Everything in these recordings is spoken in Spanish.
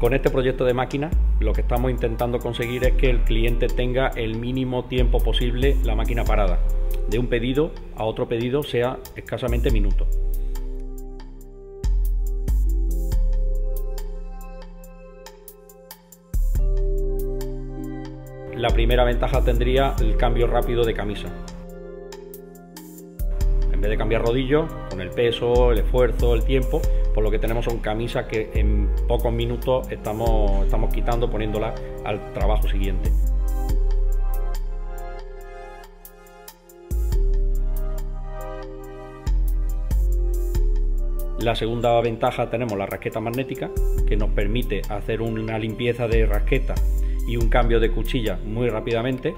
Con este proyecto de máquina lo que estamos intentando conseguir es que el cliente tenga el mínimo tiempo posible la máquina parada. De un pedido a otro pedido sea escasamente minutos. La primera ventaja tendría el cambio rápido de camisa. En vez de cambiar rodillos, con el peso, el esfuerzo, el tiempo, por lo que tenemos son camisas que en pocos minutos estamos quitando, poniéndolas al trabajo siguiente. La segunda ventaja tenemos la rasqueta magnética, que nos permite hacer una limpieza de rasqueta y un cambio de cuchilla muy rápidamente.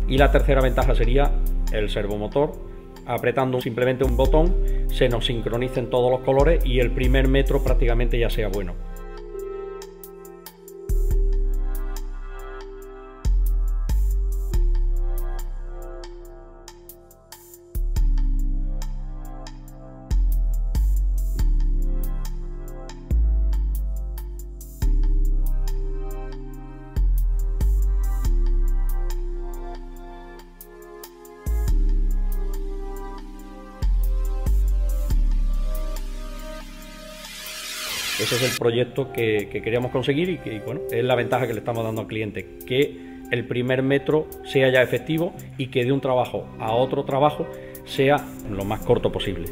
Y la tercera ventaja sería el servomotor. Apretando simplemente un botón se nos sincronicen todos los colores y el primer metro prácticamente ya sea bueno. Ese es el proyecto que queríamos conseguir y que, bueno, es la ventaja que le estamos dando al cliente, que el primer metro sea ya efectivo y que de un trabajo a otro trabajo sea lo más corto posible.